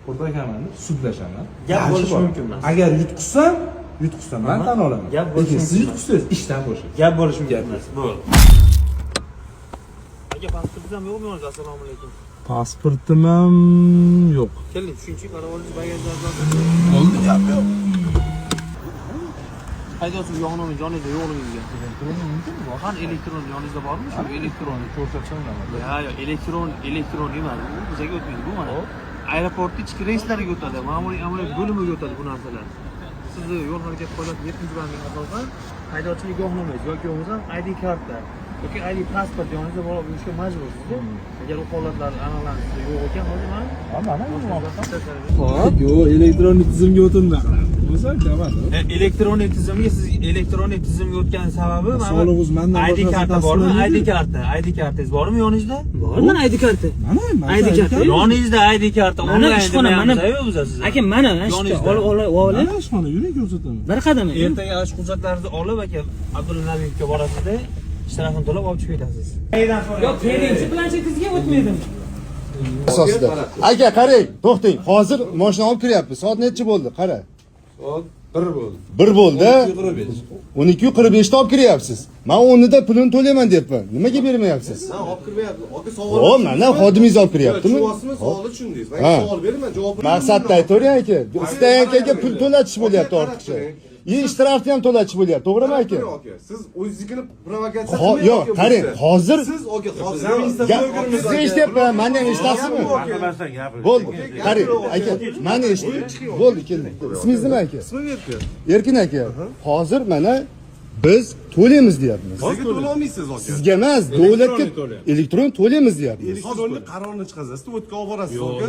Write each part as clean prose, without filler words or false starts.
Qo'rqaman, sudlashaman. Gap bo'lishi mumkin emas. Agar yutqizsam, men tan olaman. Gap bo'lishi Lekin siz yutqizsangiz ishdan bo'shaysiz. Gap bo'lishi mumkin emas. Bo'ldi. Aka pasportingiz ham yo'qmi? Assalomu alaykum. Pasportim ham yo'q. Keling, shuncha qaravolingiz bagajlardan. Bo'ldi, gap yo'q. Haydovchi yo'qmi, joningizda yo'qmi? Qani elektron yoningizda bormi? Shu elektronni ko'rsatsanglar. Ha, yo'q, elektron emas. Bu bizga o'tmaydi bu mana. Aeroportga ichki reyslarga o'tadi, ma'muriy amaliyot bo'limiga o'tadi bu narsalar. Sizni yo'l harakat qoidasi 7-bandga asosan haydovchilik guvohnomangiz yoki bo'lmasa ID karta yoki ID pasport yoningizda bo'lishga majbursiz. Agar u holatlar aniqlansa yo'q ekan, hozir mana Hop, yo'q, elektron tizimga o'tindim. Bo'lsa, jamadi. elektron tizimga siz elektron tizimga o'tgan sababi Soliq mandan ID karta bormi? ID kartangiz bormi yoningizda? Bor, mana ID karta. Mana ID karta. Yoningizda ID karta Mana ishxona, mana siz. aka mana olib mana ishxona yuring ko'rsataman. bir qadam. Ertaga ash hujjatlaringizni olib aka Abdulla Nabiyevga borasizda shtarafini to'lab olib chiqib ketasiz. Yo'q, pedinchi planshetingizga o'tmaydim. Asosida. Aka, qarang, to'xting. Hozir mashina olib kiryapmiz. Soat necha bo'ldi? Qara. Soat 1 bo'ldi. 1 bo'ldi. 12:45 da olib kiryapsiz. Men 10 da pulini to'layman deyapman. Nimaga bermayapsiz? Sen olib kirmayapti. Aka savol. O, mana xodimingiz olib kiryaptimi? Tushunasizmi? Savolni tushundingiz. Men savol beraman, javob beraman. Maqsadni aytavering aka. Istagan akaga pul to'latish bo'lyapti ortiqcha. Ishtirokni ham to'latish bo'lyapti, to'g'rimi aka? Siz o'zingizni provokatsiya Yo'q, yo'q, qarang, hozir siz aka hozir siz eshityapman, meni eshitasizmi? Bo'ldi. Qarang, aka, meni eshitdi. Bo'ldi, keldi. Ismingiz nima aka? ismim Erkin. Erkin aka. Hozir mana biz to'laymiz deyapmiz. Sizga to'la olmaysiz aka. Sizga emas, davlatga elektron to'laymiz deyapmiz. Elektronli qarorni chiqarasiz, o'tga olib borasiz aka.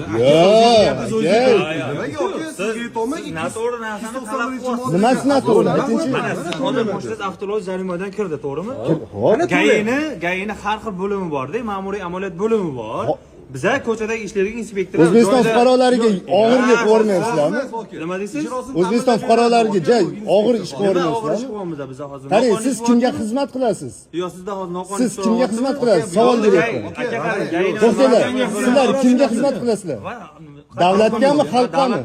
Nimaga aka? Sizga yetolmay Noto'g'ri narsani talab qilyapsiz. Nimasi noto'g'ri? Aytingchi. Mana siz hozir mashinangiz avtologiya jarimadan kirdi, to'g'rimi? Hop. Gayini har xil bo'limi bor-da, ma'muriy amaliyot bo'limi bor. Bizlar ko'chadagi ishlarga inspektorlar O'zbekiston fuqarolariga og'irlik ko'rmaysizlarmi? Nima deysiz? O'zbekiston fuqarolariga joy og'ir ish Og'ir ish ko'rmaysizlarmi? qilyapmiz biz hozir. Qarang, siz kimga xizmat qilasiz? Yo, sizda hozir noqonuniy. Siz kimga xizmat qilasiz? Savol beryapman. Aka qarang, gayini To'xtanglar. Sizlar kimga xizmat qilasizlar? Davlatgami, xalqqami?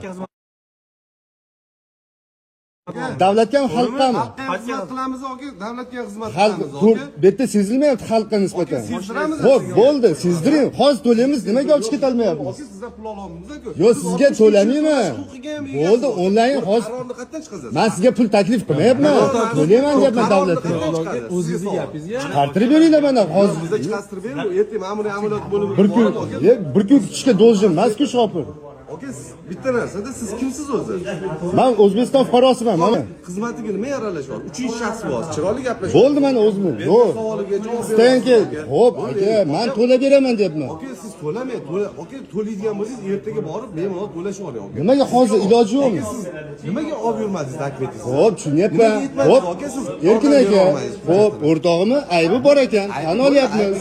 Davlatgami, xalqqami? xizmat qilamiz aka, davlatga xizmat Xalq qilamiz bu aka. yerda sezilmayapti xalqqa nisbatan. Sezdiramiz. Xo'p, bo'ldi, sezdiring. Hozir to'laymiz, nimaga olib chiqib ketolmayapmiz? Aka sizdan pul olamiz aka. Yo'q, sizga to'lamayman. Bo'ldi, onlayn hozir qarorni qayerdan chiqarasiz? men sizga pul taklif qilmayapman. To'layman deyapman davlatga. O'zingizning gapingizga Chiqartirib beringlar mana hozir. Bizda chiqartirib bering, ertaga ma'muriy amaliyot bo'limi Bir kun kutishga do'ljim emas-ku shopir. Aka, bitta narsada siz kimsiz o'zi? Men O'zbekiston fuqarosiman, mana. Xizmatiga nima aralashyapti? Uchinchi shaxs bor. Chiroyli gaplashyapti. Bo'ldi mana o'zim. Yo'q. Savoliga javob Istanki, xo'p, aka, men to'lab beraman deyapman. Aka, siz to'lamay, aka to'laydigan bo'lsangiz ertaga borib bemalol to'lashib oling aka. Nimaga hozir iloji yo'qmi? Nimaga olib yurmadingiz taklifni? Xo'p, tushunyapman. Xo'p, Erkin aka. Xo'p, o'rtog'imni aybi bor ekan. Tan olyapmiz.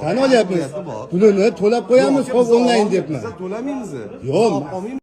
Tan olyapmiz. Pulini to'lab qo'yamiz, xo'p, onlayn deyapman. Siz to'lamaymiz. Yo'q.